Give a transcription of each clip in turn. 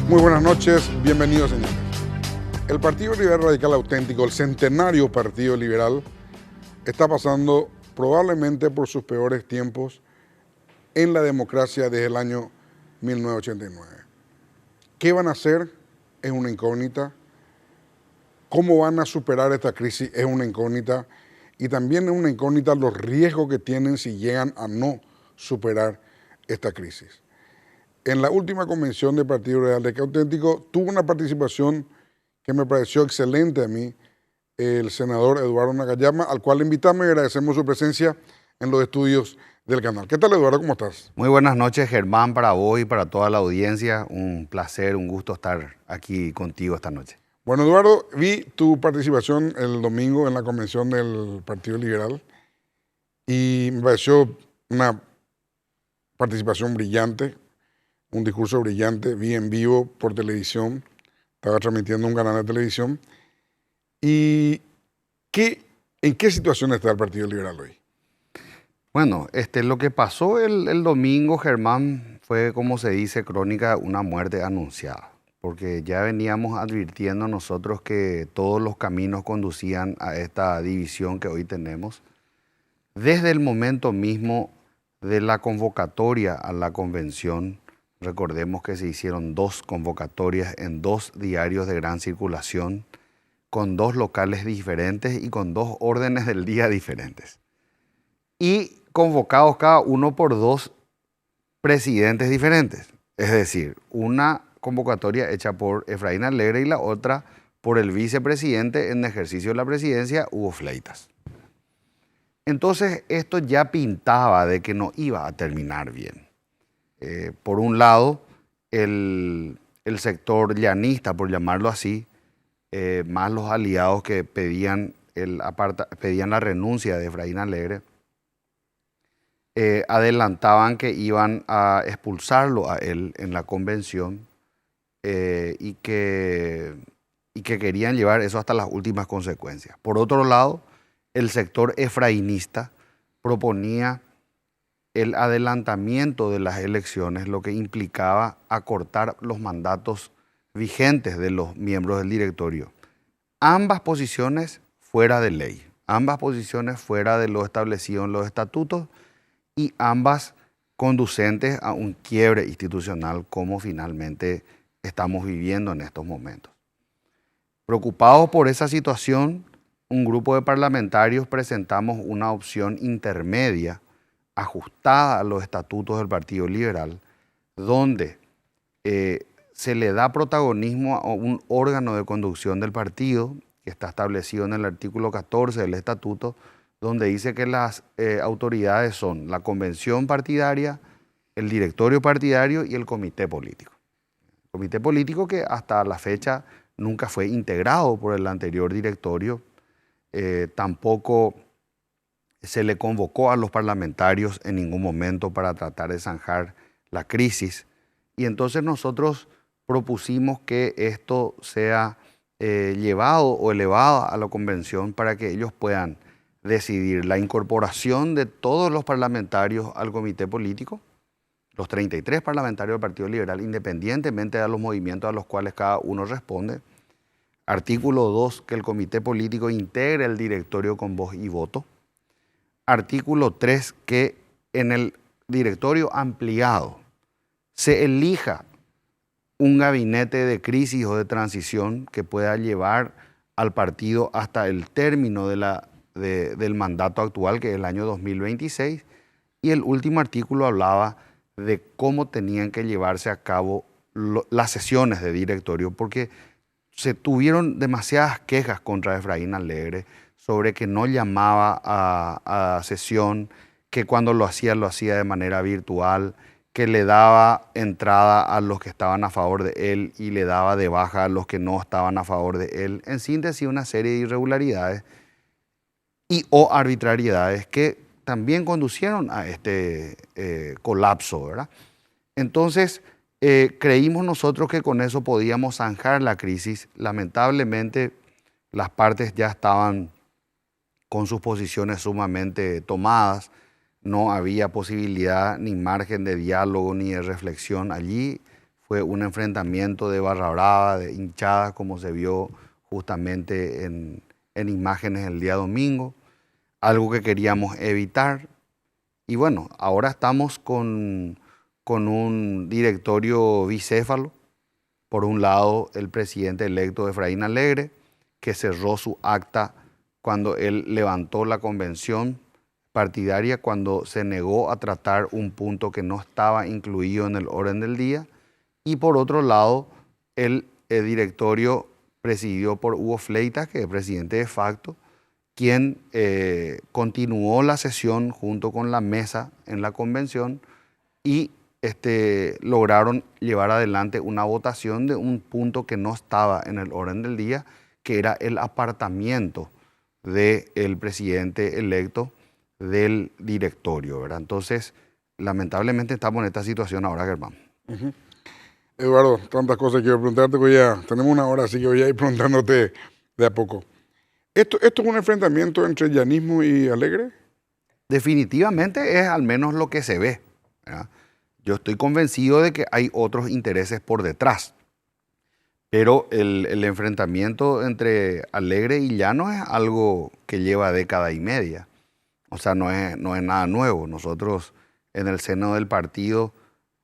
Muy buenas noches, bienvenidos señores. El Partido Liberal Radical Auténtico, el centenario Partido Liberal, está pasando probablemente por sus peores tiempos en la democracia desde el año 1989. ¿Qué van a hacer? Es una incógnita. ¿Cómo van a superar esta crisis? Es una incógnita. Y también es una incógnita los riesgos que tienen si llegan a no superar esta crisis. En la última convención del Partido Liberal Radical Auténtico tuvo una participación que me pareció excelente a mí, el senador Eduardo Nakayama, al cual le invitamos y agradecemos su presencia en los estudios del canal. ¿Qué tal, Eduardo? ¿Cómo estás? Muy buenas noches, Germán, para vos y para toda la audiencia. Un placer, un gusto estar aquí contigo esta noche. Bueno, Eduardo, vi tu participación el domingo en la convención del Partido Liberal y me pareció una participación brillante, un discurso brillante. Vi en vivo por televisión, estaba transmitiendo un canal de televisión. ¿Y en qué situación está el Partido Liberal hoy? Bueno, lo que pasó el domingo, Germán, fue, como se dice, crónica, una muerte anunciada. Porque ya veníamos advirtiendo nosotros que todos los caminos conducían a esta división que hoy tenemos. Desde el momento mismo de la convocatoria a la convención, recordemos que se hicieron 2 convocatorias en 2 diarios de gran circulación, con 2 locales diferentes y con 2 órdenes del día diferentes. Y convocados cada uno por 2 presidentes diferentes. Es decir, una convocatoria hecha por Efraín Alegre y la otra por el vicepresidente en ejercicio de la presidencia, Hugo Fleitas. Entonces, esto ya pintaba de que no iba a terminar bien. Por un lado, el sector llanista, por llamarlo así, más los aliados que pedían la renuncia de Efraín Alegre, adelantaban que iban a expulsarlo a él en la convención y que querían llevar eso hasta las últimas consecuencias. Por otro lado, el sector efraínista proponía el adelantamiento de las elecciones, lo que implicaba acortar los mandatos vigentes de los miembros del directorio. Ambas posiciones fuera de ley, ambas posiciones fuera de lo establecido en los estatutos y ambas conducentes a un quiebre institucional como finalmente estamos viviendo en estos momentos. Preocupados por esa situación, un grupo de parlamentarios presentamos una opción intermedia ajustada a los estatutos del Partido Liberal, donde se le da protagonismo a un órgano de conducción del partido, que está establecido en el artículo 14 del estatuto, donde dice que las autoridades son la convención partidaria, el directorio partidario y el comité político. El comité político que hasta la fecha nunca fue integrado por el anterior directorio, tampoco se le convocó a los parlamentarios en ningún momento para tratar de zanjar la crisis. Y entonces nosotros propusimos que esto sea llevado o elevado a la convención para que ellos puedan decidir la incorporación de todos los parlamentarios al comité político, los 33 parlamentarios del Partido Liberal, independientemente de los movimientos a los cuales cada uno responde. Artículo 2, que el comité político integre el directorio con voz y voto. Artículo 3, que en el directorio ampliado se elija un gabinete de crisis o de transición que pueda llevar al partido hasta el término del mandato actual, que es el año 2026. Y el último artículo hablaba de cómo tenían que llevarse a cabo las sesiones de directorio, porque se tuvieron demasiadas quejas contra Efraín Alegre sobre que no llamaba a sesión, que cuando lo hacía de manera virtual, que le daba entrada a los que estaban a favor de él y le daba de baja a los que no estaban a favor de él. En síntesis, una serie de irregularidades o arbitrariedades que también conducieron a este colapso, ¿verdad? Entonces, creímos nosotros que con eso podíamos zanjar la crisis. Lamentablemente, las partes ya estaban con sus posiciones sumamente tomadas. No había posibilidad ni margen de diálogo ni de reflexión. Allí fue un enfrentamiento de barra brava, de hinchadas, como se vio justamente en imágenes el día domingo, algo que queríamos evitar. Y bueno, ahora estamos con un directorio bicéfalo. Por un lado, el presidente electo Efraín Alegre, que cerró su acta cuando él levantó la convención partidaria, cuando se negó a tratar un punto que no estaba incluido en el orden del día. Y por otro lado, el directorio presidido por Hugo Fleitas, que es presidente de facto, quien continuó la sesión junto con la mesa en la convención y lograron llevar adelante una votación de un punto que no estaba en el orden del día, que era el apartamiento del presidente electo del directorio, ¿verdad? Entonces, lamentablemente estamos en esta situación ahora, Germán. Eduardo, tantas cosas que quiero preguntarte, que ya tenemos una hora, así que voy a ir preguntándote de a poco. ¿Esto es un enfrentamiento entre llanismo y Alegre? Definitivamente es al menos lo que se ve, ¿verdad? Yo estoy convencido de que hay otros intereses por detrás, pero el enfrentamiento entre Alegre y Llano es algo que lleva década y media. O sea, no es nada nuevo. Nosotros en el seno del partido,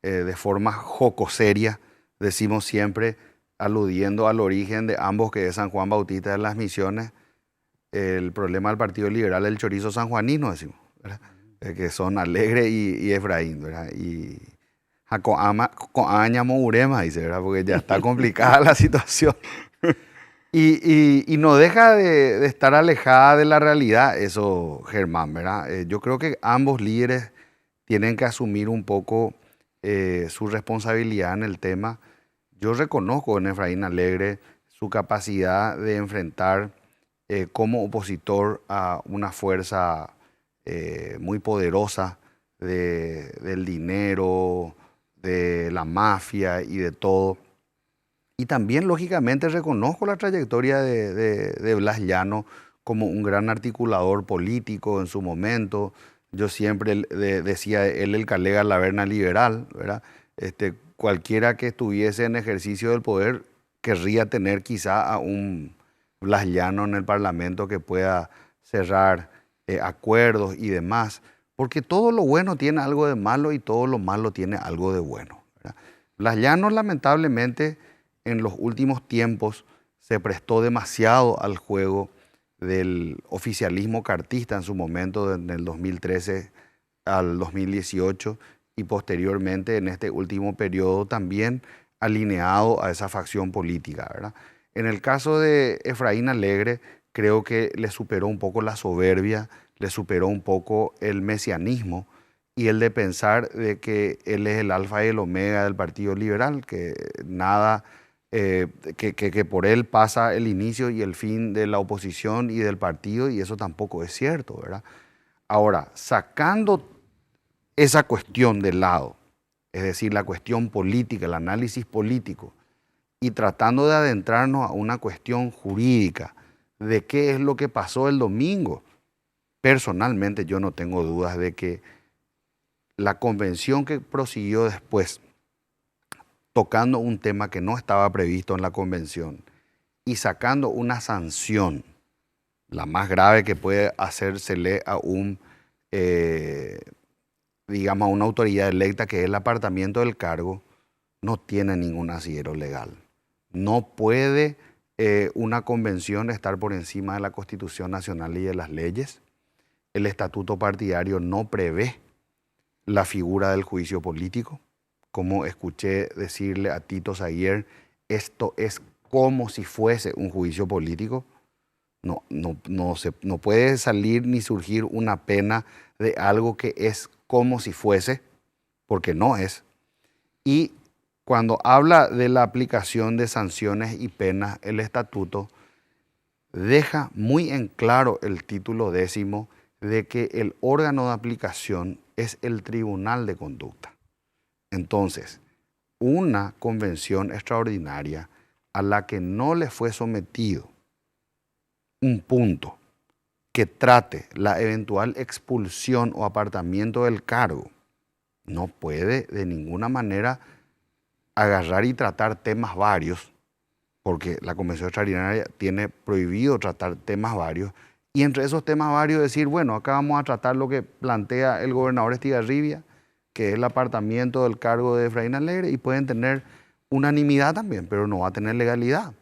de forma jocoseria, decimos siempre, aludiendo al origen de ambos, que es San Juan Bautista de las Misiones, el problema del Partido Liberal es el chorizo sanjuanino, decimos, ¿verdad? Que son Alegre y Efraín, ¿verdad? Y Coaña Mourema, dice, ¿verdad? Porque ya está complicada la situación. Y no deja de estar alejada de la realidad eso, Germán, ¿verdad? Yo creo que ambos líderes tienen que asumir un poco su responsabilidad en el tema. Yo reconozco en Efraín Alegre su capacidad de enfrentar como opositor a una fuerza muy poderosa del dinero, de la mafia y de todo. Y también, lógicamente, reconozco la trayectoria de Blas Llano como un gran articulador político en su momento. Yo siempre decía, él el Calega Laverna liberal, ¿verdad? Cualquiera que estuviese en ejercicio del poder querría tener quizá a un Blas Llano en el Parlamento que pueda cerrar acuerdos y demás, porque todo lo bueno tiene algo de malo y todo lo malo tiene algo de bueno, ¿verdad? Blas Llano, lamentablemente, en los últimos tiempos se prestó demasiado al juego del oficialismo cartista en su momento, en el 2013 al 2018, y posteriormente en este último periodo también alineado a esa facción política, ¿verdad? En el caso de Efraín Alegre, creo que le superó un poco la soberbia, le superó un poco el mesianismo y el de pensar de que él es el alfa y el omega del Partido Liberal, que nada, que por él pasa el inicio y el fin de la oposición y del partido, y eso tampoco es cierto, ¿verdad? Ahora, sacando esa cuestión de lado, es decir, la cuestión política, el análisis político, y tratando de adentrarnos a una cuestión jurídica de qué es lo que pasó el domingo, personalmente yo no tengo dudas de que la convención que prosiguió después, tocando un tema que no estaba previsto en la convención y sacando una sanción, la más grave que puede hacérsele a digamos, a una autoridad electa, que es el apartamiento del cargo, no tiene ningún asidero legal. No puede una convención estar por encima de la Constitución Nacional y de las leyes. El estatuto partidario no prevé la figura del juicio político. Como escuché decirle a Tito Saguier, esto es como si fuese un juicio político. No puede salir ni surgir una pena de algo que es como si fuese, porque no es. Y cuando habla de la aplicación de sanciones y penas, el estatuto deja muy en claro el título 10 de que el órgano de aplicación es el Tribunal de Conducta. Entonces, una convención extraordinaria a la que no le fue sometido un punto que trate la eventual expulsión o apartamiento del cargo, no puede de ninguna manera agarrar y tratar temas varios, porque la Convención Extraordinaria tiene prohibido tratar temas varios, y entre esos temas varios decir, bueno, acá vamos a tratar lo que plantea el gobernador Estigarribia, que es el apartamiento del cargo de Efraín Alegre, y pueden tener unanimidad también, pero no va a tener legalidad.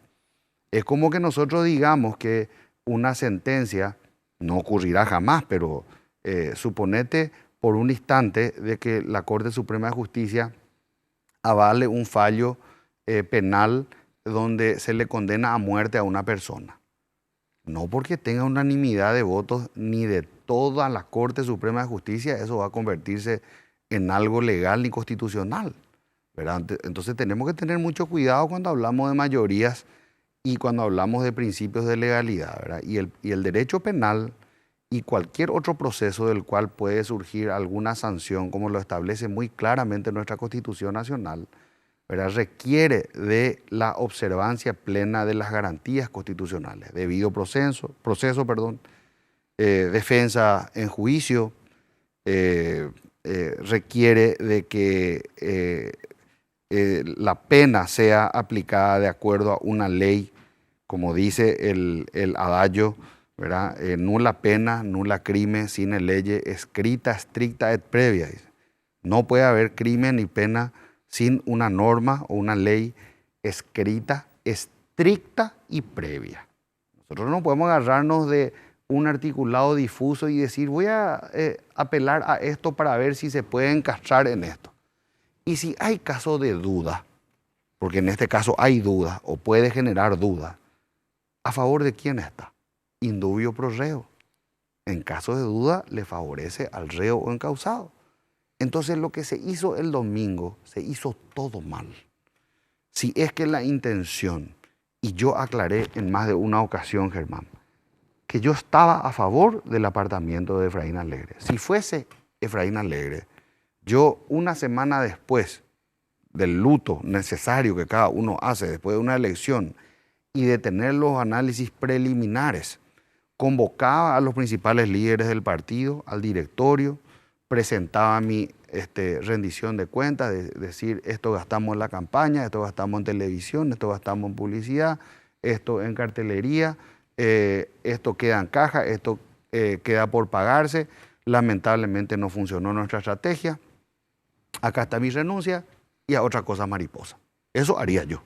Es como que nosotros digamos que una sentencia, no ocurrirá jamás, pero suponete por un instante de que la Corte Suprema de Justicia avale un fallo penal donde se le condena a muerte a una persona. No porque tenga unanimidad de votos ni de toda la Corte Suprema de Justicia, eso va a convertirse en algo legal ni constitucional, ¿verdad? Entonces tenemos que tener mucho cuidado cuando hablamos de mayorías y cuando hablamos de principios de legalidad, ¿verdad? Y el derecho penal y cualquier otro proceso del cual puede surgir alguna sanción, como lo establece muy claramente nuestra Constitución Nacional, ¿verdad?, requiere de la observancia plena de las garantías constitucionales, debido proceso, defensa en juicio, requiere de que la pena sea aplicada de acuerdo a una ley, como dice el adagio, ¿verdad? Nulla pena, nulla crimen, sine lege, escrita, stricta et previa. Dice. No puede haber crimen ni pena sin una norma o una ley escrita, estricta y previa. Nosotros no podemos agarrarnos de un articulado difuso y decir, voy a apelar a esto para ver si se puede encastrar en esto. Y si hay caso de duda, porque en este caso hay duda o puede generar duda, ¿a favor de quién está? Indubio pro reo. En caso de duda, le favorece al reo o encausado. Entonces lo que se hizo el domingo, se hizo todo mal. Si es que la intención, y yo aclaré en más de una ocasión, Germán, que yo estaba a favor del apartamiento de Efraín Alegre. Si fuese Efraín Alegre, yo una semana después del luto necesario que cada uno hace después de una elección y de tener los análisis preliminares, convocaba a los principales líderes del partido, al directorio, presentaba mi rendición de cuentas, de decir esto gastamos en la campaña, esto gastamos en televisión, esto gastamos en publicidad, esto en cartelería, esto queda en caja, esto queda por pagarse. Lamentablemente no funcionó nuestra estrategia. Acá está mi renuncia y a otra cosa mariposa. Eso haría yo.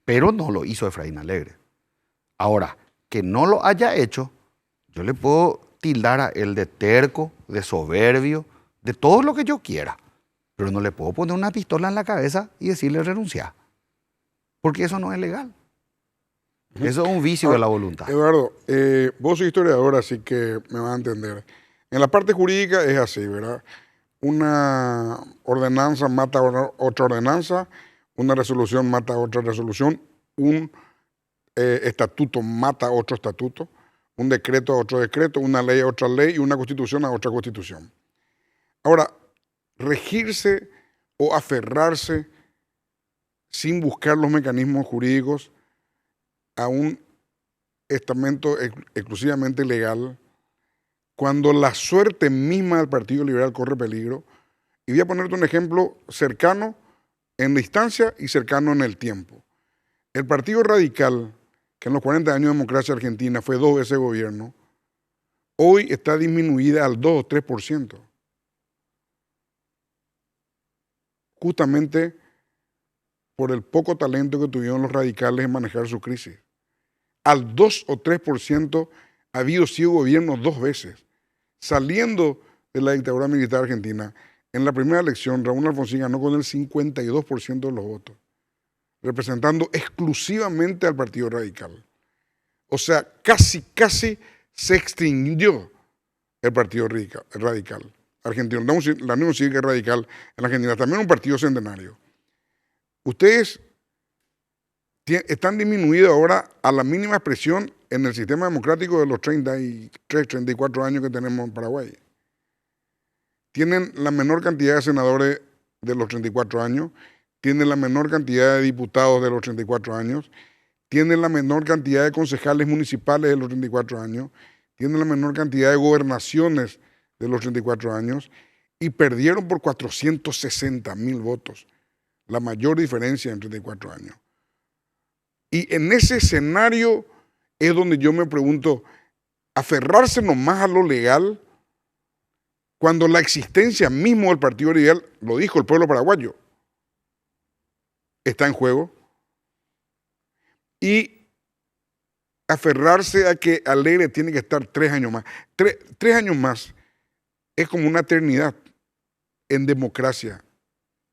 Pero no lo hizo Efraín Alegre. Ahora, que no lo haya hecho, yo le puedo tildar a él de terco, de soberbio, de todo lo que yo quiera. Pero no le puedo poner una pistola en la cabeza y decirle renunciar. Porque eso no es legal. Eso es un vicio de la voluntad. Eduardo, vos sos historiador, así que me vas a entender. En la parte jurídica es así, ¿verdad? Una ordenanza mata a otra ordenanza, una resolución mata a otra resolución, un estatuto mata a otro estatuto, un decreto a otro decreto, una ley a otra ley y una constitución a otra constitución. Ahora, regirse o aferrarse sin buscar los mecanismos jurídicos a un estamento exclusivamente legal, cuando la suerte misma del Partido Liberal corre peligro. Y voy a ponerte un ejemplo cercano en la distancia y cercano en el tiempo. El Partido Radical, que en los 40 años de democracia argentina fue 2 veces gobierno, hoy está disminuida al 2 o 3%. Justamente por el poco talento que tuvieron los radicales en manejar su crisis. Al 2 o 3% ha habido sido gobierno 2 veces. Saliendo de la dictadura militar argentina, en la primera elección Raúl Alfonsín ganó con el 52% de los votos, representando exclusivamente al Partido Radical. O sea, casi se extinguió el Partido Radical argentino. La Unión Cívica Radical en la Argentina, también un partido centenario. Ustedes están disminuidos ahora a la mínima expresión en el sistema democrático de los 33, 34 años que tenemos en Paraguay. Tienen la menor cantidad de senadores de los 34 años, tienen la menor cantidad de diputados de los 34 años, tienen la menor cantidad de concejales municipales de los 34 años, tienen la menor cantidad de gobernaciones de los 34 años y perdieron por 460.000 votos la mayor diferencia en 34 años. Y en ese escenario es donde yo me pregunto, aferrarse nomás a lo legal, cuando la existencia mismo del Partido Liberal, lo dijo el pueblo paraguayo, está en juego, y aferrarse a que Alegre tiene que estar 3 años más. 3 años más es como una eternidad en democracia,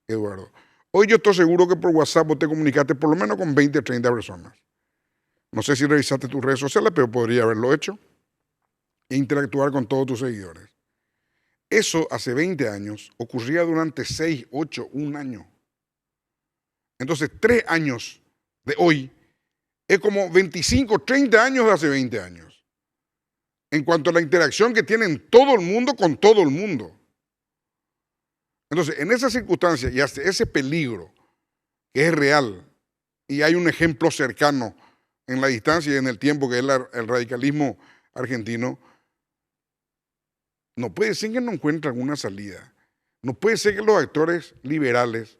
Eduardo. Hoy yo estoy seguro que por WhatsApp vos te comunicaste por lo menos con 20 o 30 personas. No sé si revisaste tus redes sociales, pero podría haberlo hecho e interactuar con todos tus seguidores. Eso hace 20 años ocurría durante 6, 8, 1 año. Entonces, 3 años de hoy es como 25, 30 años de hace 20 años. En cuanto a la interacción que tienen todo el mundo con todo el mundo. Entonces, en esas circunstancias y hasta ese peligro que es real, y hay un ejemplo cercano en la distancia y en el tiempo que es el radicalismo argentino, no puede ser que no encuentren una salida. No puede ser que los actores liberales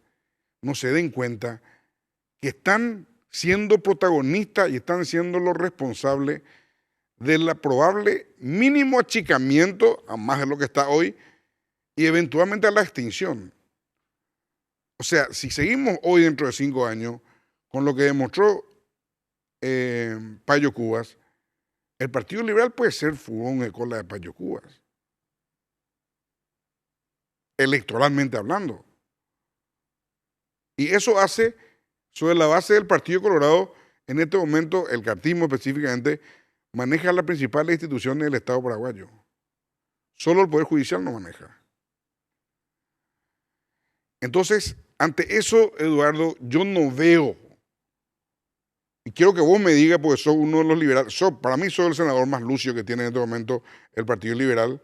no se den cuenta que están siendo protagonistas y están siendo los responsables del probable mínimo achicamiento, a más de lo que está hoy, y eventualmente a la extinción. O sea, si seguimos hoy dentro de 5 años, con lo que demostró Payo Cubas, el Partido Liberal puede ser furón de cola de Payo Cubas, electoralmente hablando. Y eso hace, sobre la base del Partido Colorado, en este momento el cartismo específicamente, maneja las principales instituciones del Estado paraguayo. Solo el Poder Judicial no maneja. Entonces, ante eso, Eduardo, yo no veo, y quiero que vos me digas, porque sos uno de los liberales, para mí sos el senador más lucio que tiene en este momento el Partido Liberal,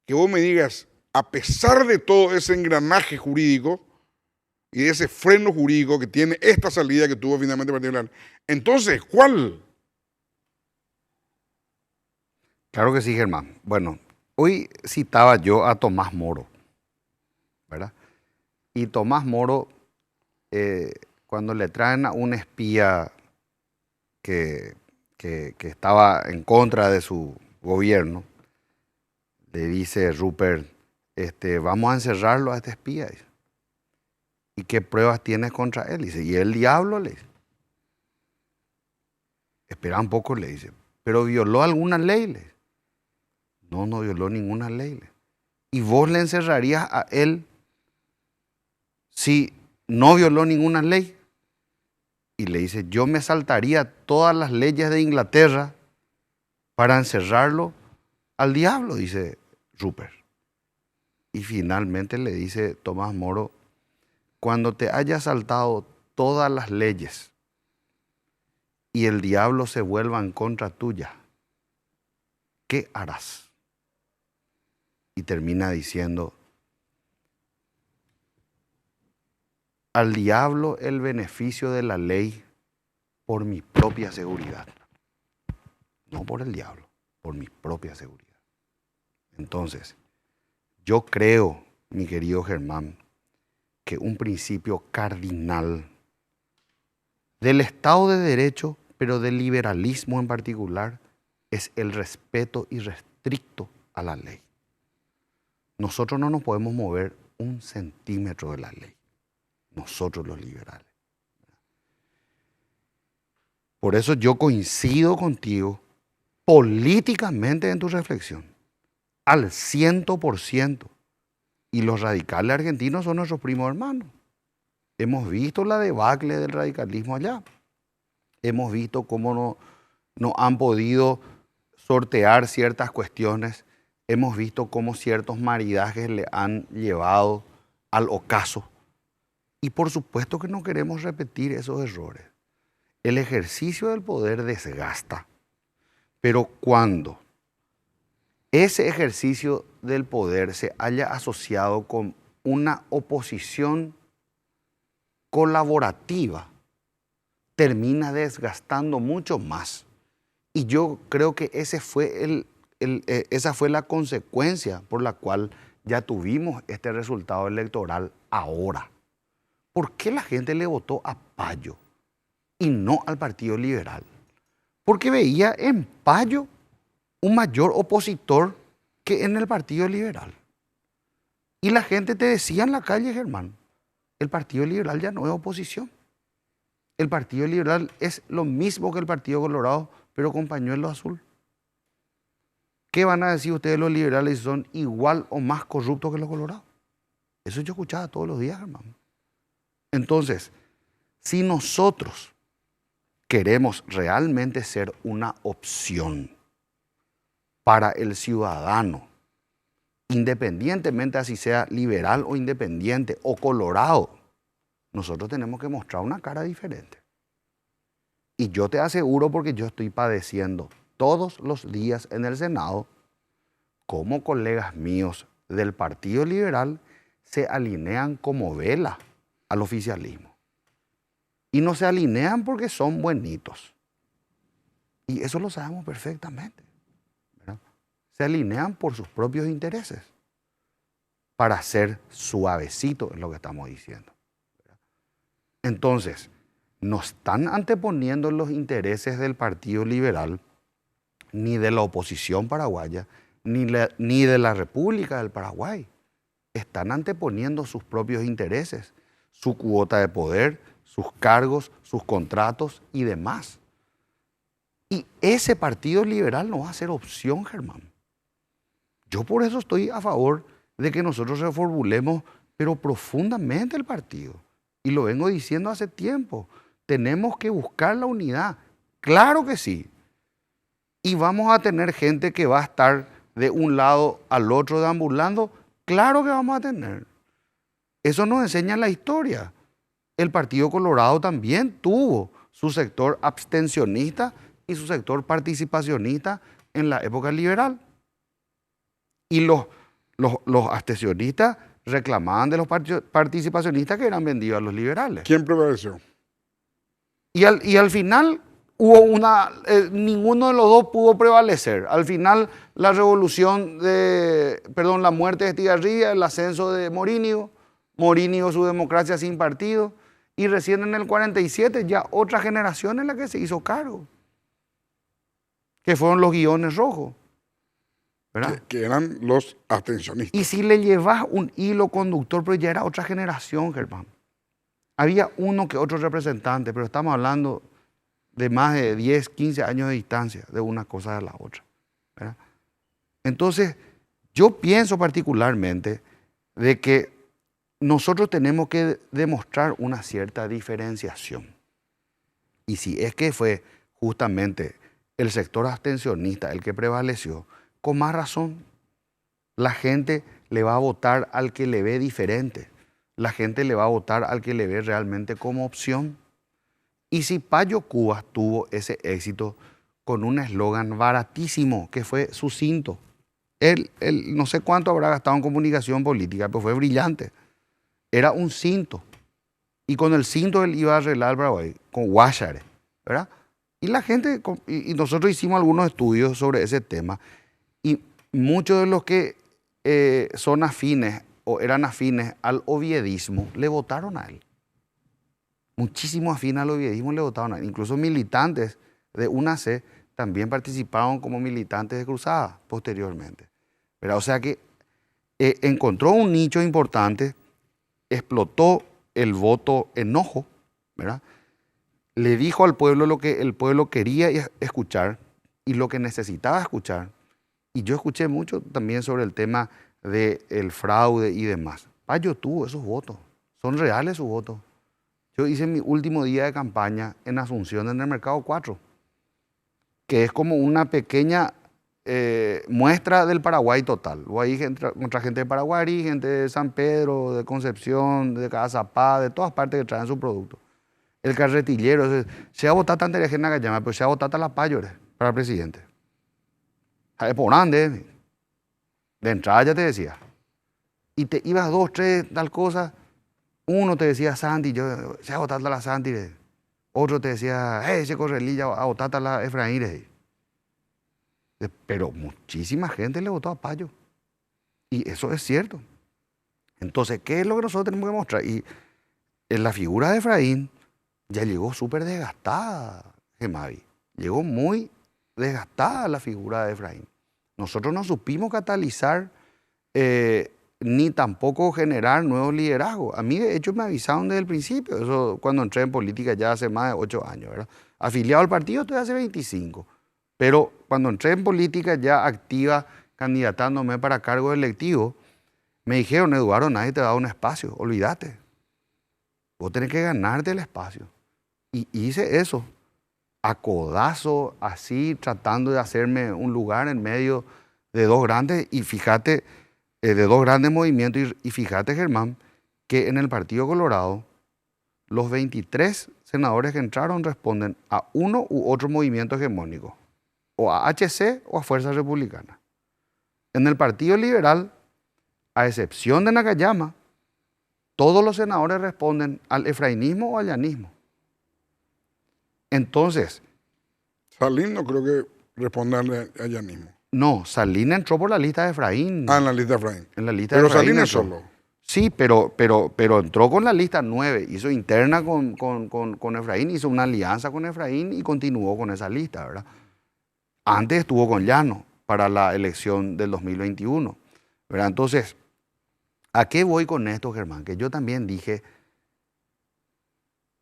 que vos me digas, a pesar de todo ese engranaje jurídico y de ese freno jurídico que tiene esta salida que tuvo finalmente el Partido Liberal, entonces, ¿cuál? Claro que sí, Germán. Bueno, hoy citaba yo a Tomás Moro, ¿verdad? Y Tomás Moro, cuando le traen a un espía que estaba en contra de su gobierno, le dice Rupert, vamos a encerrarlo a este espía. Dice. ¿Y qué pruebas tienes contra él? Dice, y el diablo le dice. Espera un poco, le dice, pero violó alguna ley. Le dice. No, no violó ninguna ley. Le dice. ¿Y vos le encerrarías a él si no violó ninguna ley? Y le dice, yo me saltaría todas las leyes de Inglaterra para encerrarlo al diablo, dice Rupert. Y finalmente le dice Tomás Moro, cuando te hayas saltado todas las leyes y el diablo se vuelva en contra tuya, ¿qué harás? Y termina diciendo, al diablo el beneficio de la ley por mi propia seguridad. No por el diablo, por mi propia seguridad. Entonces, yo creo, mi querido Germán, que un principio cardinal del Estado de Derecho, pero del liberalismo en particular, es el respeto irrestricto a la ley. Nosotros no nos podemos mover 1 centímetro de la ley. Nosotros los liberales. Por eso yo coincido contigo políticamente en tu reflexión, al 100%. Y los radicales argentinos son nuestros primos hermanos. Hemos visto la debacle del radicalismo allá. Hemos visto cómo no han podido sortear ciertas cuestiones. Hemos visto cómo ciertos maridajes le han llevado al ocaso. Y por supuesto que no queremos repetir esos errores. El ejercicio del poder desgasta, pero cuando ese ejercicio del poder se haya asociado con una oposición colaborativa, termina desgastando mucho más. Y yo creo que esa fue la consecuencia por la cual ya tuvimos este resultado electoral ahora. ¿por qué la gente le votó a Payo y no al Partido Liberal? Porque veía en Payo un mayor opositor que en el Partido Liberal. Y la gente te decía en la calle, Germán, el Partido Liberal ya no es oposición. El Partido Liberal es lo mismo que el Partido Colorado, pero con pañuelo azul. ¿Qué van a decir ustedes los liberales si son igual o más corruptos que los colorados? Eso yo escuchaba todos los días, hermano. Entonces, si nosotros queremos realmente ser una opción para el ciudadano, independientemente así sea liberal o independiente o colorado, nosotros tenemos que mostrar una cara diferente. Y yo te aseguro, porque yo estoy padeciendo todos los días en el Senado, cómo colegas míos del Partido Liberal se alinean como vela al oficialismo. Y no se alinean porque son buenitos. Y eso lo sabemos perfectamente, ¿verdad? Se alinean por sus propios intereses para ser suavecito, es lo que estamos diciendo, ¿verdad? Entonces, no están anteponiendo los intereses del Partido Liberal, ni de la oposición paraguaya, ni de la República del Paraguay. Están anteponiendo sus propios intereses, su cuota de poder, sus cargos, sus contratos y demás. Y ese Partido Liberal no va a ser opción, Germán. Yo por eso estoy a favor de que nosotros reformulemos, pero profundamente el partido. Y lo vengo diciendo hace tiempo. Tenemos que buscar la unidad. Claro que sí. Y vamos a tener gente que va a estar de un lado al otro deambulando. Claro que vamos a tener. Eso nos enseña la historia. El Partido Colorado también tuvo su sector abstencionista y su sector participacionista en la época liberal. Y los abstencionistas reclamaban de los participacionistas que eran vendidos a los liberales. ¿Quién prevaleció? Y al final hubo ninguno de los dos pudo prevalecer. Al final la la muerte de Estigarribia, el ascenso de Morínigo, su democracia sin partido, y recién en el 47 ya otra generación en la que se hizo cargo, que fueron los guiones rojos, ¿verdad? Que eran los abstencionistas. Y si le llevas un hilo conductor, pero ya era otra generación, Germán. Había uno que otro representante, pero estamos hablando de más de 10, 15 años de distancia de una cosa de la otra, ¿verdad? Entonces, yo pienso particularmente de que nosotros tenemos que demostrar una cierta diferenciación. Y si es que fue justamente el sector abstencionista el que prevaleció, con más razón, la gente le va a votar al que le ve diferente. La gente le va a votar al que le ve realmente como opción. Y si Payo Cubas tuvo ese éxito con un eslogan baratísimo que fue sucinto, él no sé cuánto habrá gastado en comunicación política, pero fue brillante. Era un cinto. Y con el cinto él iba a arreglar el Paraguay, con Guáchare, ¿verdad? Y la gente, y nosotros hicimos algunos estudios sobre ese tema, y muchos de los que son afines o eran afines al oviedismo le votaron a él. Muchísimos afines al oviedismo le votaron a él. Incluso militantes de UNAC también participaron como militantes de Cruzada posteriormente, ¿verdad? O sea que encontró un nicho importante, explotó el voto enojo, ¿verdad? Le dijo al pueblo lo que el pueblo quería escuchar y lo que necesitaba escuchar. Y yo escuché mucho también sobre el tema del fraude y demás. Payo tuvo esos votos, son reales sus votos. Yo hice mi último día de campaña en Asunción, en el Mercado 4, que es como una pequeña muestra del Paraguay total. O ahí contra gente de Paraguay, gente de San Pedro, de Concepción, de Cazapá, de todas partes que traen su producto. El carretillero, se va a votar tanta gente que llama, pero se va a votar la Payores para el presidente. Por grande, de entrada ya te decía. Y te ibas 2, 3, tal cosa. Uno te decía Santi, se va a votar la Santi. Otro te decía, ese Correlilla, a votar la Efraín. Pero muchísima gente le votó a Payo. Y eso es cierto. Entonces, ¿qué es lo que nosotros tenemos que mostrar? Y en la figura de Efraín ya llegó súper desgastada, Gemavi. Llegó muy desgastada la figura de Efraín. Nosotros no supimos catalizar ni tampoco generar nuevos liderazgos. A mí, de hecho, me avisaron desde el principio, eso cuando entré en política ya hace más de 8 años, ¿verdad? Afiliado al partido estoy hace 25, pero cuando entré en política ya activa, candidatándome para cargos electivos, me dijeron, Eduardo, nadie te da un espacio, olvídate. Vos tenés que ganarte el espacio. Y hice eso, a codazo, así, tratando de hacerme un lugar en medio de dos grandes, y fíjate, de dos grandes movimientos, y fíjate, Germán, que en el Partido Colorado, los 23 senadores que entraron responden a uno u otro movimiento hegemónico, o a HC o a Fuerza Republicana. En el Partido Liberal, a excepción de Nakayama, todos los senadores responden al efrainismo o al llanismo. Entonces... Salín no creo que responda a llanismo. No, Salín entró por la lista de Efraín. Ah, en la lista de Efraín. En la lista pero de Efraín Salín es entró. solo. Sí, pero entró con la lista 9, hizo interna con Efraín, hizo una alianza con Efraín y continuó con esa lista, ¿verdad? Antes estuvo con Llano para la elección del 2021, ¿verdad? Entonces, ¿a qué voy con esto, Germán? Que yo también dije,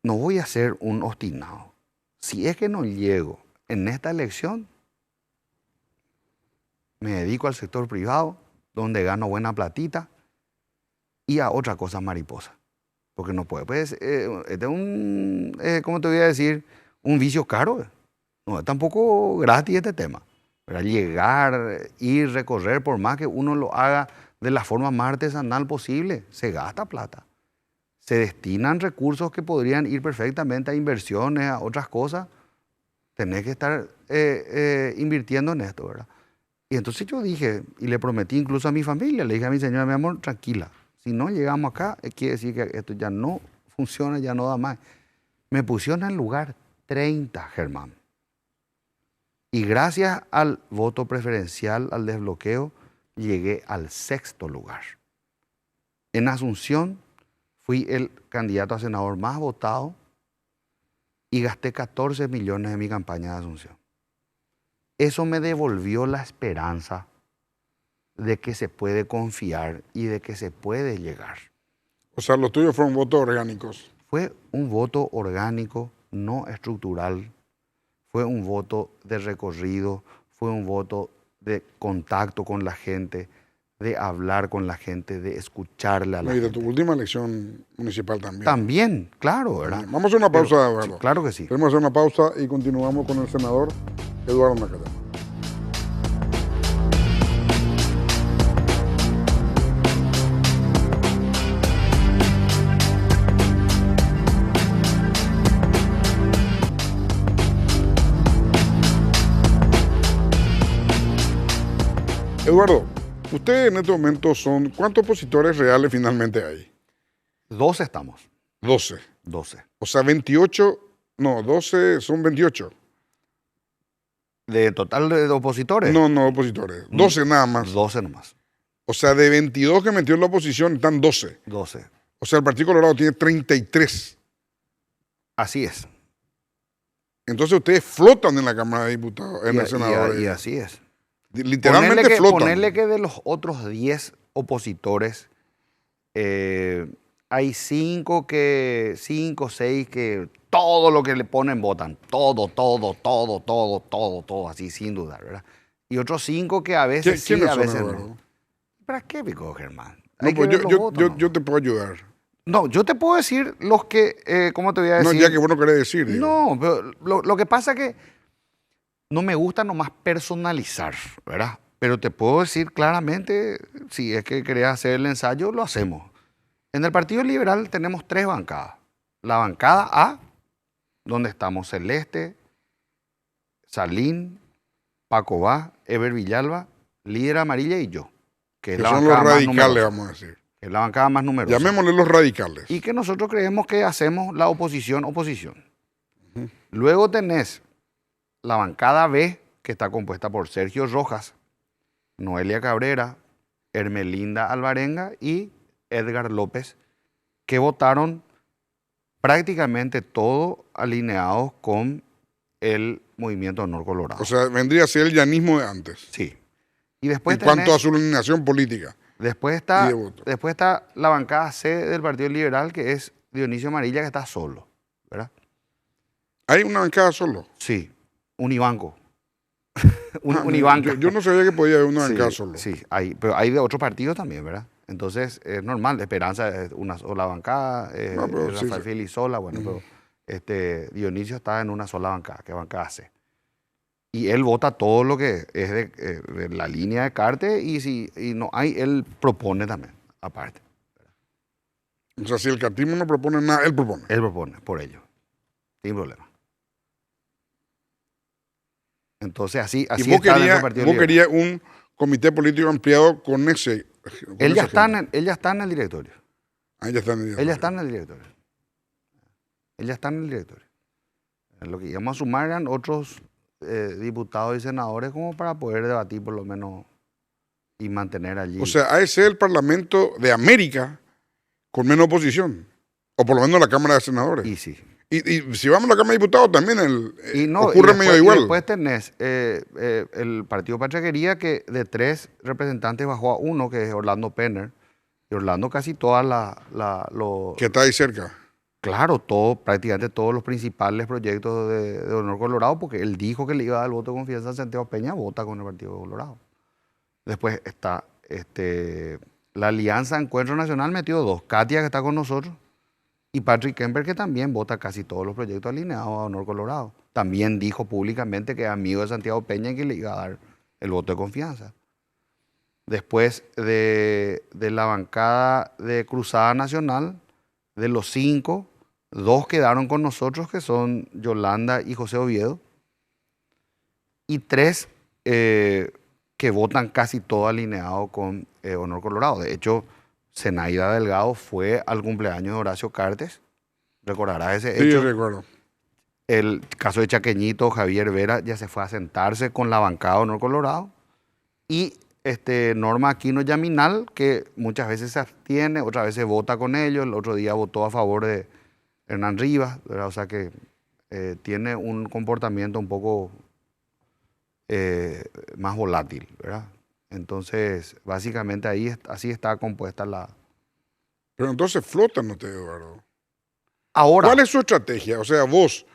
no voy a ser un obstinado. Si es que no llego en esta elección, me dedico al sector privado, donde gano buena platita, y a otra cosa mariposa. Porque no puede. Pues, este es un, ¿cómo te voy a decir? Un vicio caro. No es tampoco gratis este tema. Para llegar, ir, recorrer, por más que uno lo haga de la forma más artesanal posible, se gasta plata. Se destinan recursos que podrían ir perfectamente a inversiones, a otras cosas. Tenés que estar invirtiendo en esto, ¿verdad? Y entonces yo dije, y le prometí incluso a mi familia, le dije a mi señora, mi amor, tranquila. Si no llegamos acá, quiere decir que esto ya no funciona, ya no da más. Me pusieron en el lugar 30, Germán. Y gracias al voto preferencial, al desbloqueo, llegué al 6º lugar. En Asunción fui el candidato a senador más votado y gasté 14 millones en mi campaña de Asunción. Eso me devolvió la esperanza de que se puede confiar y de que se puede llegar. O sea, los tuyos fueron votos orgánicos. Fue un voto orgánico, no estructural. Fue un voto de recorrido, fue un voto de contacto con la gente, de hablar con la gente, de escucharle a la gente. Y de tu última elección municipal también. También, claro, ¿verdad? También. Vamos a hacer una pausa, Eduardo. Sí, claro que sí. Queremos hacer una pausa y continuamos con el senador Eduardo Nakayama. Eduardo, ustedes en este momento son, ¿cuántos opositores reales finalmente hay? 12 estamos. 12. 12. O sea, 28, no, 12 son 28. ¿De total de opositores? No, no opositores. 12 nada más. 12 nomás. O sea, de 22 que metió en la oposición están 12. 12. O sea, el Partido Colorado tiene 33. Así es. Entonces ustedes flotan en la Cámara de Diputados, en el Senado. Y así es. Literalmente flotan. Ponerle que de los otros 10 opositores, hay 5 o 6 que todo lo que le ponen votan. Todo, así sin dudar, ¿verdad? Y otros 5 que a veces sí, a veces no. ¿Para qué, Pico, Germán? No, pues yo te puedo ayudar. No, yo te puedo decir los que, ¿cómo te voy a decir? No, ya que vos no querés decir. Digo. No, pero lo que pasa es que no me gusta nomás personalizar, ¿verdad? Pero te puedo decir claramente, si es que querés hacer el ensayo, lo hacemos. En el Partido Liberal tenemos 3 bancadas. La bancada A, donde estamos Celeste, Salín, Paco Bá, Eber Villalba, Líder Amarilla y yo. Que son los radicales, vamos a decir. Que es la bancada más numerosa. Llamémosle los radicales. Y que nosotros creemos que hacemos la oposición. Luego tenés la bancada B, que está compuesta por Sergio Rojas, Noelia Cabrera, Hermelinda Alvarenga y Edgar López, que votaron prácticamente todos alineados con el Movimiento Honor Colorado. O sea, vendría a ser el llanismo de antes. Sí. Y después en cuanto a su alineación política. Después está la bancada C del Partido Liberal, que es Dionisio Amarilla, que está solo, ¿verdad? ¿Hay una bancada solo? Sí, unibanco. Unibanca. Yo no sabía que podía haber una bancada solo. Sí, pero hay de otros partidos también, ¿verdad? Entonces, es normal. Esperanza es una sola bancada, Rafael Félix sola, bueno, pero Dionisio está en una sola bancada, que es bancada C. Y él vota todo lo que es de la línea de Carte y no hay, él propone también, aparte. O sea, si el cartismo no propone nada, él propone. Él propone, por ello. Sin problema. Entonces, así ¿Y vos querías un comité político ampliado con ese? Él ya está en el directorio. Ah, ya está en el directorio. Él ya está en el directorio. Él ya está en el directorio. Lo que íbamos a sumar eran otros diputados y senadores como para poder debatir por lo menos y mantener allí. O sea, ese es el Parlamento de América con menos oposición. O por lo menos la Cámara de Senadores. Y sí. Y si vamos a la Cámara de Diputados también ocurre medio igual. Y después tenés el Partido Patria Quería, que de 3 representantes bajó a 1, que es Orlando Penner. Y Orlando casi todas que está ahí cerca. Claro, prácticamente todos los principales proyectos de Honor Colorado, porque él dijo que le iba a dar el voto de confianza a Santiago Peña, vota con el Partido Colorado. Después está la Alianza Encuentro Nacional, metió 2. Katia, que está con nosotros, y Patrick Kemper, que también vota casi todos los proyectos alineados a Honor Colorado. También dijo públicamente que es amigo de Santiago Peña y que le iba a dar el voto de confianza. Después de la bancada de Cruzada Nacional, de los 5, 2 quedaron con nosotros, que son Yolanda y José Oviedo, y 3 que votan casi todo alineado con Honor Colorado. De hecho, Zenaida Delgado fue al cumpleaños de Horacio Cartes. ¿Recordarás ese hecho? Sí, recuerdo. El caso de Chaqueñito, Javier Vera, ya se fue a sentarse con la bancada de Honor Colorado. Y Norma Aquino Yaminal, que muchas veces se abstiene, otras veces vota con ellos. El otro día votó a favor de Hernán Rivas, ¿verdad? O sea que tiene un comportamiento un poco más volátil, ¿verdad? Entonces, básicamente así está compuesta la... Pero entonces flotan ustedes, Eduardo. Ahora... ¿Cuál es su estrategia? O sea, vos,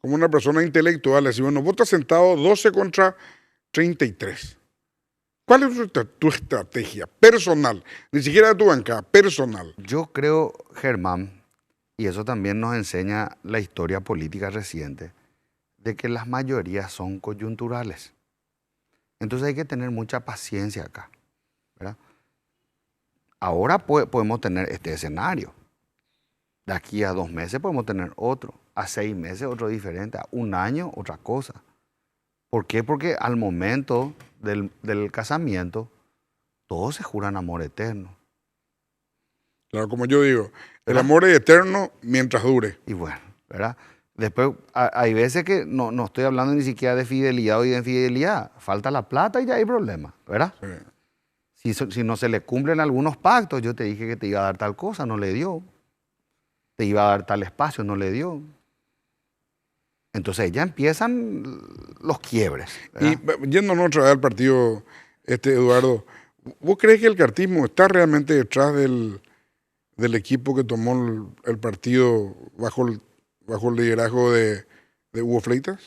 como una persona intelectual, decís, bueno, vos estás sentado 12 contra 33. ¿Cuál es tu estrategia personal? Ni siquiera de tu bancada, personal. Yo creo, Germán, y eso también nos enseña la historia política reciente, de que las mayorías son coyunturales. Entonces hay que tener mucha paciencia acá, ¿verdad? Ahora podemos tener este escenario. De aquí a 2 meses podemos tener otro. A 6 meses otro diferente. A 1 año otra cosa. ¿Por qué? Porque al momento del casamiento todos se juran amor eterno. Claro, como yo digo, el amor es eterno mientras dure. Y bueno, ¿verdad? Después hay veces que no estoy hablando ni siquiera de fidelidad o de infidelidad. Falta la plata y ya hay problema, ¿verdad? Sí. Si no se le cumplen algunos pactos, yo te dije que te iba a dar tal cosa, no le dio. Te iba a dar tal espacio, no le dio. Entonces ya empiezan los quiebres, ¿verdad? Y yéndonos otra vez al partido, Eduardo, ¿vos crees que el cartismo está realmente detrás del equipo que tomó el partido bajo el liderazgo de Hugo Fleitas?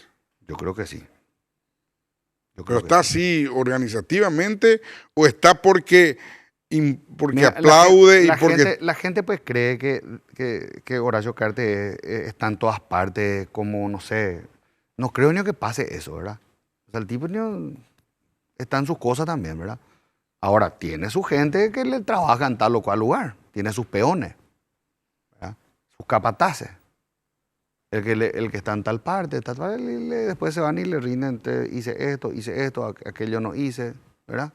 Yo creo que sí. ¿Pero está así organizativamente o está porque Mira, aplaude la gente pues cree que Horacio Cartes está en todas partes, como no sé, no creo ni que pase eso, ¿verdad? O sea, el tipo está en sus cosas también, ¿verdad? Ahora, tiene su gente que le trabaja en tal o cual lugar, tiene sus peones, ¿verdad? Sus capataces. El que está en tal parte, después se van y le rinden, hice esto, aquello no hice, ¿verdad?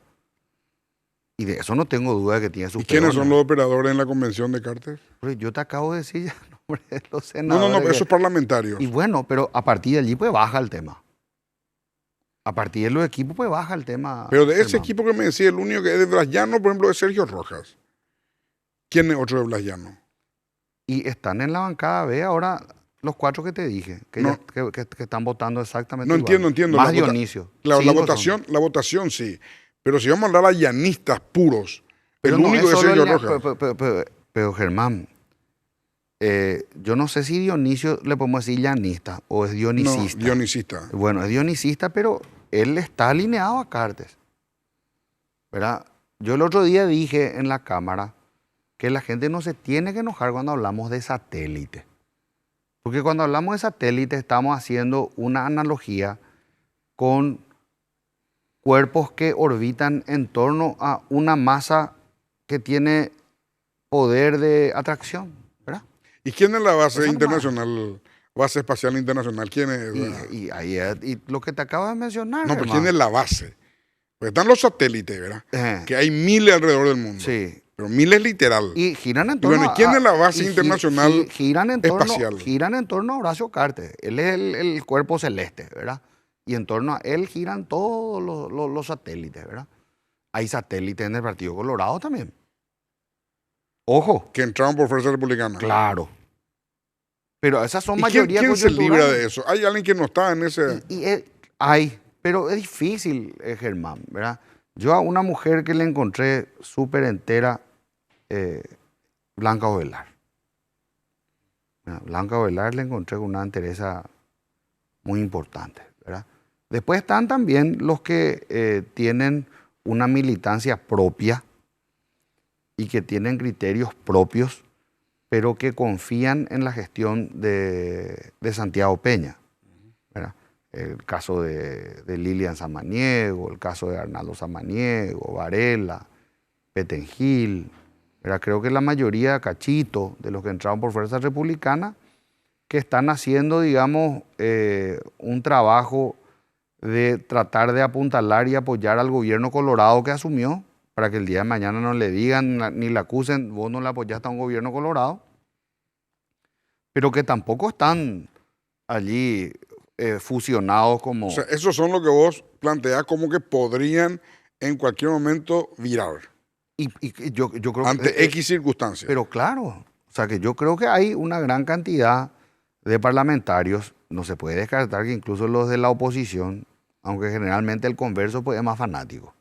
Y de eso no tengo duda de que tiene sus ¿Y quiénes son los operadores en la convención de Cartes? Yo te acabo de decir ya el nombre de los senadores. No, pero esos parlamentarios. Y bueno, pero a partir de allí pues baja el tema. A partir de los equipos pues baja el tema. Pero de ese equipo que me decía, el único que es de Blas Llano, por ejemplo, es Sergio Rojas. ¿Quién es otro de Blas Llano? Y están en la bancada B ahora los 4 que te dije, que, No. que están votando exactamente No igual. entiendo. Más La Dionisio. Claro, 5 son. la votación sí. Pero si vamos a hablar a llanistas puros, Pero el no único es es solo Sergio el Rojas. pero Germán, yo no sé si Dionisio le podemos decir llanista o es No, dionisista. dionisista. Bueno, es dionisista, pero él está alineado a Cartes. ¿Verdad? Yo el otro día dije en la cámara que la gente no se tiene que enojar cuando hablamos de satélite. Porque cuando hablamos de satélite estamos haciendo una analogía con cuerpos que orbitan en torno a una masa que tiene poder de atracción, ¿verdad? ¿Y quién es la base Eso internacional, base espacial internacional? ¿Quién es? Y lo que te acabo de mencionar, No, pero Germán. ¿quién es la base? Porque están los satélites, ¿verdad? Eh. Que hay miles alrededor del mundo. Sí. Pero miles literal. Y giran en Y torno bueno, ¿y quién es la base internacional giran en torno, espacial? Giran en torno a Horacio Cartes. Él es el cuerpo celeste, ¿verdad? Y en torno a él giran todos los satélites, ¿verdad? Hay satélites en el Partido Colorado también. Ojo. Que entraron por fuerza republicana. Claro. Pero esas son ¿Y mayoría quién se libra coyunturales. de eso? ¿Hay alguien que no está en ese...? Hay, pero es difícil, Germán, ¿verdad? Yo a una mujer que le encontré súper entera, Blanca Ovelar. Blanca Ovelar le encontré con una entereza muy importante, ¿verdad? Después están también los que tienen una militancia propia y que tienen criterios propios, pero que confían en la gestión de Santiago Peña, ¿verdad? El caso de Lilian Samaniego, el caso de Arnaldo Samaniego, Varela, Petengil, ¿verdad? Creo que la mayoría, Cachito, de los que entraron por fuerza republicana, que están haciendo, digamos, un trabajo de tratar de apuntalar y apoyar al gobierno colorado que asumió, para que el día de mañana no le digan ni le acusen, vos no le apoyaste a un gobierno colorado, pero que tampoco están allí fusionados como... O sea, esos son lo que vos planteás como que podrían en cualquier momento virar. Y yo creo ante que... X circunstancias. Pero claro, o sea que yo creo que hay una gran cantidad de parlamentarios, no se puede descartar que incluso los de la oposición, aunque generalmente el converso pues, es más fanático,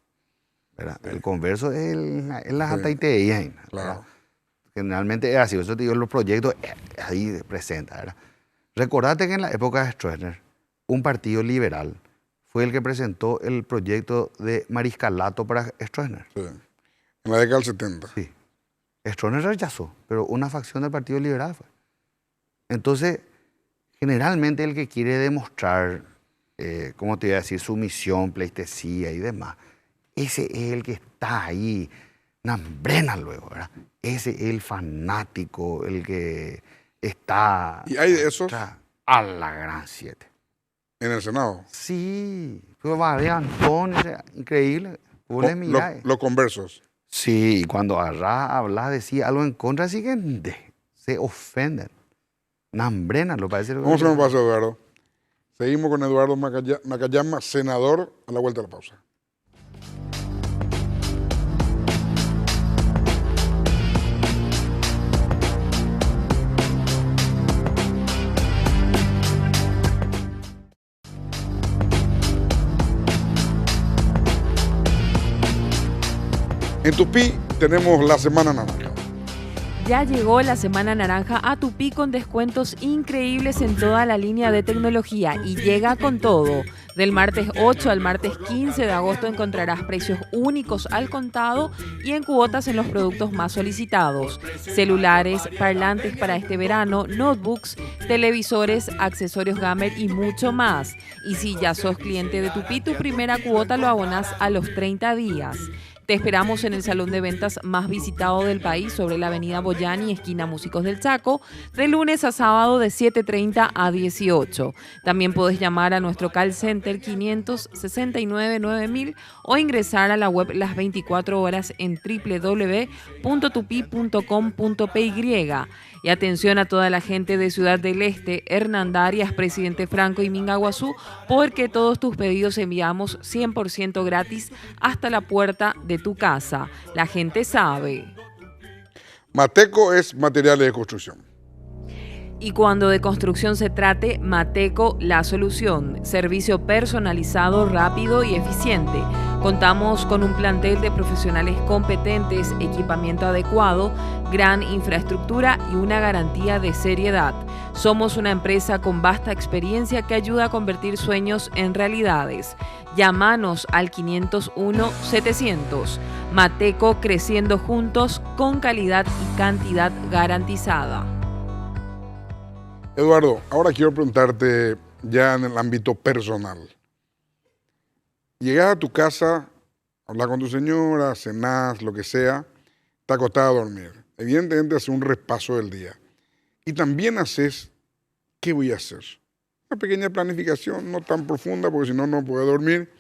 ¿verdad? El converso es la jata y te Claro. Generalmente es así, eso te digo, los proyectos ahí presenta, ¿verdad? Recordate que en la época de Stroessner, un partido liberal fue el que presentó el proyecto de mariscalato para Stroessner. Sí. En la década del 70. Sí. Stroessner rechazó, pero una facción del Partido Liberal fue. Entonces, generalmente el que quiere demostrar, ¿cómo te voy a decir?, sumisión, pleitesía y demás, ese es el que está ahí, nambrena luego, ¿verdad? Ese es el fanático, el que está... ¿Y hay de esos? A la gran 7. En el Senado. Sí, pero va de Antón, increíble. Vos le mirás. Los conversos. Sí, y cuando hablas, decís algo en contra, así que se ofenden. Nambrena, lo parece. ¿Cómo se me pasa, Eduardo? Seguimos con Eduardo Macayama, senador, a la vuelta de la pausa. En Tupí tenemos la Semana Naranja. Ya llegó la Semana Naranja a Tupí con descuentos increíbles en toda la línea de tecnología y llega con todo. Del martes 8 al martes 15 de agosto encontrarás precios únicos al contado y en cuotas en los productos más solicitados. Celulares, parlantes para este verano, notebooks, televisores, accesorios gamer y mucho más. Y si ya sos cliente de Tupí, tu primera cuota lo abonás a los 30 días. Te esperamos en el salón de ventas más visitado del país sobre la avenida Boyani, esquina Músicos del Chaco, de lunes a sábado de 7:30 a 18. También podés llamar a nuestro call center 569-9000 o ingresar a la web las 24 horas en www.tupi.com.py. Y atención a toda la gente de Ciudad del Este, Hernandarias, Presidente Franco y Mingaguazú, porque todos tus pedidos enviamos 100% gratis hasta la puerta de tu casa. La gente sabe. Mateco es materiales de construcción. Y cuando de construcción se trate, Mateco, la solución. Servicio personalizado, rápido y eficiente. Contamos con un plantel de profesionales competentes, equipamiento adecuado, gran infraestructura y una garantía de seriedad. Somos una empresa con vasta experiencia que ayuda a convertir sueños en realidades. Llámanos al 501-700. Mateco, creciendo juntos con calidad y cantidad garantizada. Eduardo, ahora quiero preguntarte ya en el ámbito personal. Llegas a tu casa, hablas con tu señora, cenás, lo que sea, te acostás a dormir. Evidentemente haces un repaso del día. Y también haces, ¿qué voy a hacer? Una pequeña planificación, no tan profunda, porque si no, no puedo dormir.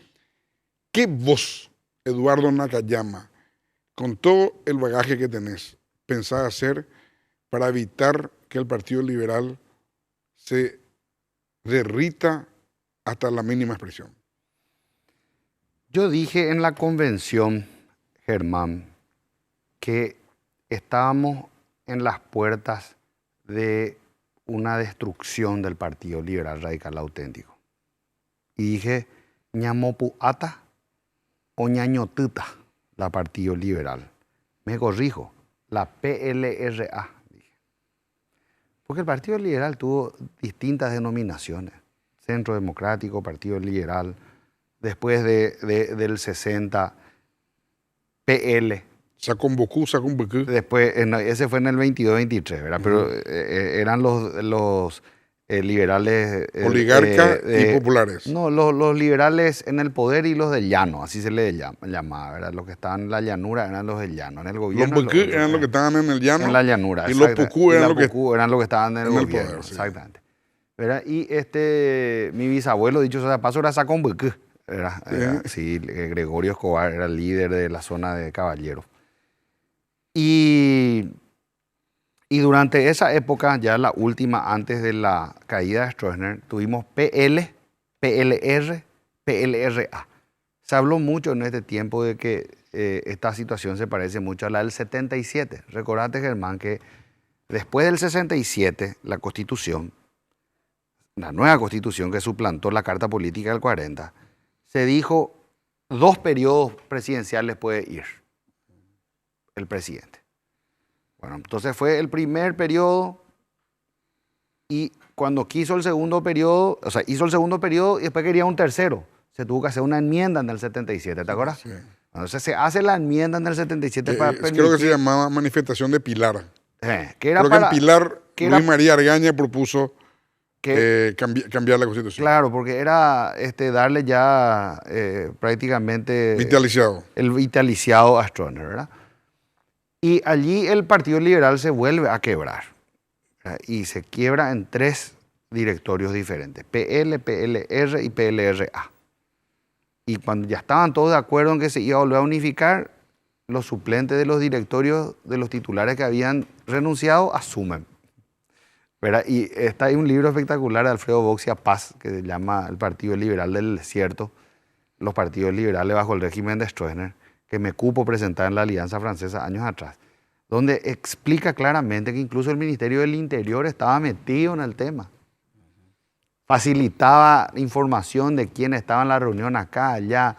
¿Qué vos, Eduardo Nakayama, con todo el bagaje que tenés, pensás hacer para evitar que el Partido Liberal se derrita hasta la mínima expresión? Yo dije en la convención, Germán, que estábamos en las puertas de una destrucción del Partido Liberal Radical Auténtico. Y dije, ñamopuata o ñañotuta, la Partido Liberal. Me corrijo, la PLRA. Porque el Partido Liberal tuvo distintas denominaciones. Centro Democrático, Partido Liberal, después del 60, PL. Sacombucú. Después, ese fue en el 22-23, ¿verdad? Pero eran los liberales... oligarcas y populares. No, los liberales en el poder y los del llano, así se les llamaba, ¿verdad? Los que estaban en la llanura eran los del llano. En el gobierno... Los Bukú eran los que estaban en el llano. En la llanura, y los Pucú eran los que estaban en el gobierno, poder, sí. Exactamente. ¿Verdad? Y mi bisabuelo, dicho sea de paso, era Sacombucú. Sí, Gregorio Escobar era el líder de la zona de Caballeros. Y durante esa época, ya la última, antes de la caída de Stroessner, tuvimos PL, PLR, PLRA. Se habló mucho en este tiempo de que esta situación se parece mucho a la del 77. Recordate, Germán, que después del 67, la Constitución, la nueva Constitución que suplantó la Carta Política del 40, se dijo 2 periodos presidenciales puede ir el presidente. Bueno, entonces fue el primer periodo y cuando quiso el segundo periodo, o sea, hizo el segundo periodo y después quería un tercero. Se tuvo que hacer una enmienda en el 77, ¿te acuerdas? Sí. Entonces se hace la enmienda en el 77 para permitir... Creo que se llamaba manifestación de Pilar. Que era creo para, que en Pilar Luis María Argaña propuso cambiar la Constitución. Claro, porque era darle ya prácticamente... Vitaliciado. El vitaliciado a Stroessner, ¿verdad? Y allí el Partido Liberal se vuelve a quebrar, ¿verdad? Y se quiebra en 3 directorios diferentes, PL, PLR y PLRA. Y cuando ya estaban todos de acuerdo en que se iba a volver a unificar, los suplentes de los directorios de los titulares que habían renunciado asumen, ¿verdad? Y hay un libro espectacular de Alfredo Boxia Paz que se llama El Partido Liberal del Desierto, los partidos liberales bajo el régimen de Stroessner, que me cupo presentar en la Alianza Francesa años atrás, donde explica claramente que incluso el Ministerio del Interior estaba metido en el tema. Facilitaba información de quién estaba en la reunión acá, allá.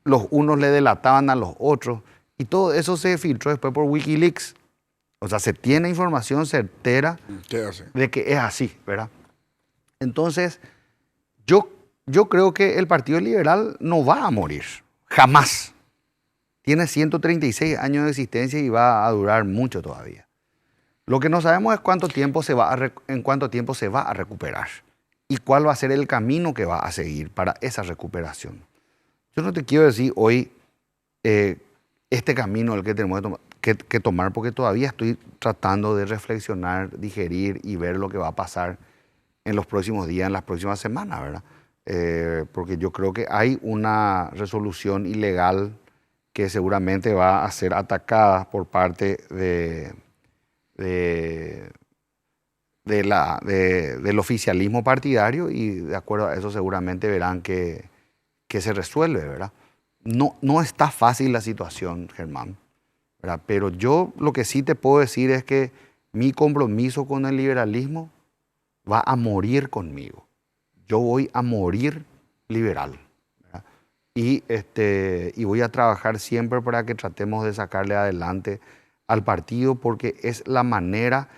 Los unos le delataban a los otros. Y todo eso se filtró después por Wikileaks. O sea, se tiene información certera de que es así, ¿verdad? Entonces, yo creo que el Partido Liberal no va a morir. Jamás. Tiene 136 años de existencia y va a durar mucho todavía. Lo que no sabemos es en cuánto tiempo se va a recuperar y cuál va a ser el camino que va a seguir para esa recuperación. Yo no te quiero decir hoy este camino el que tenemos que tomar, porque todavía estoy tratando de reflexionar, digerir y ver lo que va a pasar en los próximos días, en las próximas semanas, ¿verdad? Porque yo creo que hay una resolución ilegal que seguramente va a ser atacada por parte del oficialismo partidario y de acuerdo a eso seguramente verán que se resuelve, ¿verdad? No está fácil la situación, Germán, ¿verdad? Pero yo lo que sí te puedo decir es que mi compromiso con el liberalismo va a morir conmigo. Yo voy a morir liberal. ¿Verdad? Y voy a trabajar siempre para que tratemos de sacarle adelante al partido, porque es la manera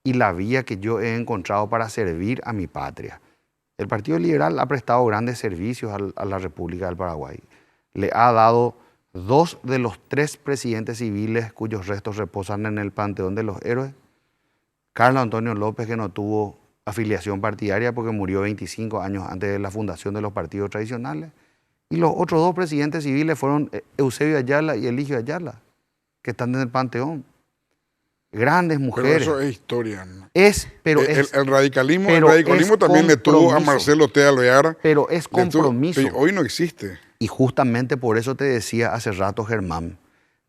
y la vía que yo he encontrado para servir a mi patria. El Partido Liberal ha prestado grandes servicios a la República del Paraguay. Le ha dado 2 de los 3 presidentes civiles cuyos restos reposan en el Panteón de los Héroes. Carlos Antonio López, que no tuvo afiliación partidaria porque murió 25 años antes de la fundación de los partidos tradicionales. Y los otros 2 presidentes civiles fueron Eusebio Ayala y Eligio Ayala, que están en el Panteón. Grandes mujeres. Pero eso es historia, ¿no? El radicalismo también le tuvo a Marcelo Tea Loyar. Pero es compromiso. Pero hoy no existe. Y justamente por eso te decía hace rato, Germán,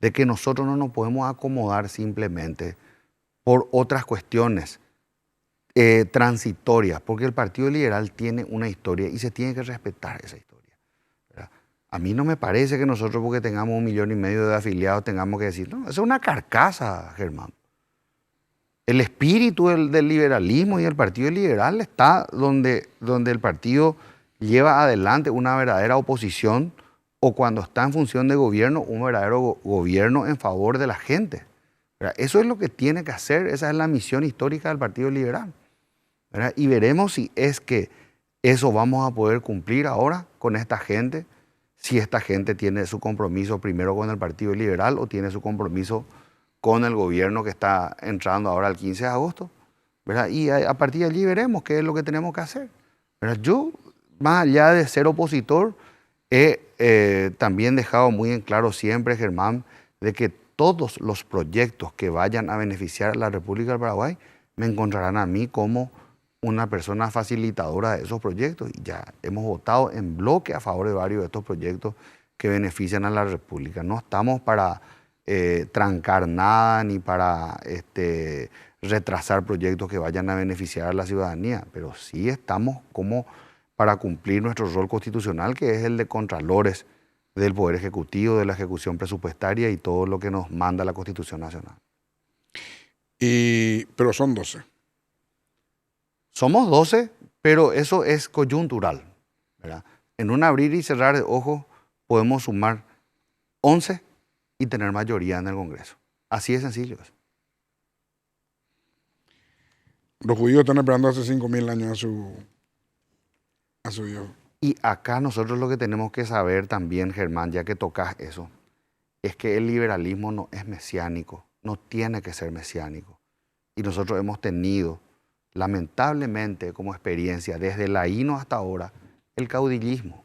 de que nosotros no nos podemos acomodar simplemente por otras cuestiones transitorias, porque el Partido Liberal tiene una historia y se tiene que respetar esa historia. ¿Verdad? A mí no me parece que nosotros, porque tengamos 1,5 millones de afiliados, tengamos que decir, no, eso es una carcasa, Germán. El espíritu del liberalismo y el Partido Liberal está donde el partido lleva adelante una verdadera oposición, o cuando está en función de gobierno, un verdadero gobierno en favor de la gente. ¿Verdad? Eso es lo que tiene que hacer, esa es la misión histórica del Partido Liberal. ¿Verdad? Y veremos si es que eso vamos a poder cumplir ahora con esta gente, si esta gente tiene su compromiso primero con el Partido Liberal o tiene su compromiso con el gobierno que está entrando ahora el 15 de agosto. ¿Verdad? Y a partir de allí veremos qué es lo que tenemos que hacer. ¿Verdad? Yo, más allá de ser opositor, he también dejado muy en claro siempre, Germán, de que todos los proyectos que vayan a beneficiar a la República del Paraguay me encontrarán a mí como una persona facilitadora de esos proyectos. Y ya hemos votado en bloque a favor de varios de estos proyectos que benefician a la República. No estamos para trancar nada ni para retrasar proyectos que vayan a beneficiar a la ciudadanía, pero sí estamos como para cumplir nuestro rol constitucional, que es el de contralores del Poder Ejecutivo, de la ejecución presupuestaria y todo lo que nos manda la Constitución Nacional. Pero son 12. Somos 12, pero eso es coyuntural, ¿verdad? En un abrir y cerrar de ojos podemos sumar 11 y tener mayoría en el Congreso. Así de sencillo es. Los judíos están esperando hace 5.000 años a su Dios. Y acá nosotros lo que tenemos que saber también, Germán, ya que tocas eso, es que el liberalismo no es mesiánico, no tiene que ser mesiánico. Y nosotros hemos tenido, lamentablemente, como experiencia, desde el AINO hasta ahora, el caudillismo.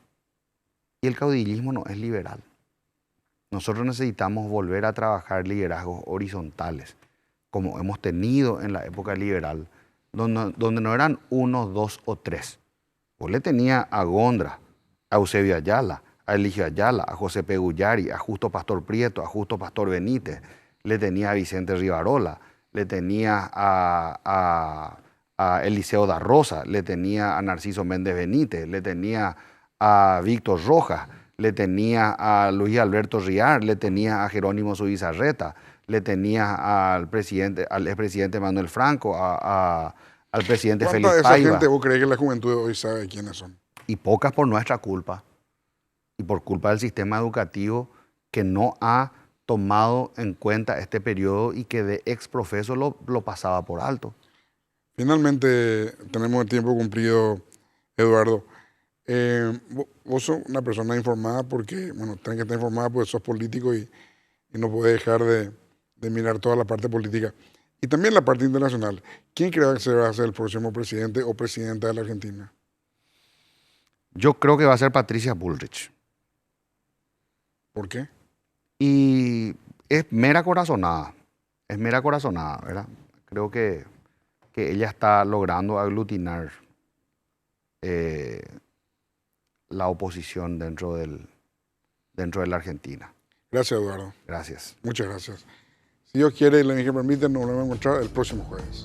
Y el caudillismo no es liberal. Nosotros necesitamos volver a trabajar liderazgos horizontales, como hemos tenido en la época liberal, donde no eran 1, 2 o 3. Vos le tenía a Gondra, a Eusebio Ayala, a Eligio Ayala, a José Peguyari, a Justo Pastor Prieto, a Justo Pastor Benítez, le tenía a Vicente Rivarola, le tenía a Eliseo da Rosa, le tenía a Narciso Méndez Benítez, le tenía a Víctor Rojas, le tenía a Luis Alberto Riar, le tenía a Jerónimo Zubizarreta, le tenía al expresidente Manuel Franco, al presidente Félix Paiva. ¿Cuánta de esa gente vos crees que la juventud de hoy sabe quiénes son? Y pocas por nuestra culpa, y por culpa del sistema educativo que no ha tomado en cuenta este periodo y que de exprofeso lo pasaba por alto. Finalmente tenemos el tiempo cumplido, Eduardo. Vos sos una persona informada porque, bueno, tenés que estar informada porque sos político y no podés dejar de mirar toda la parte política y también la parte internacional. ¿Quién cree que se va a ser el próximo presidente o presidenta de la Argentina? Yo creo que va a ser Patricia Bullrich. ¿Por qué? Y es mera corazonada, ¿verdad? Creo que ella está logrando aglutinar la oposición dentro de la Argentina. Gracias, Eduardo. Gracias. Muchas gracias. Si Dios quiere y la energía permite, nos volvemos a encontrar el próximo jueves.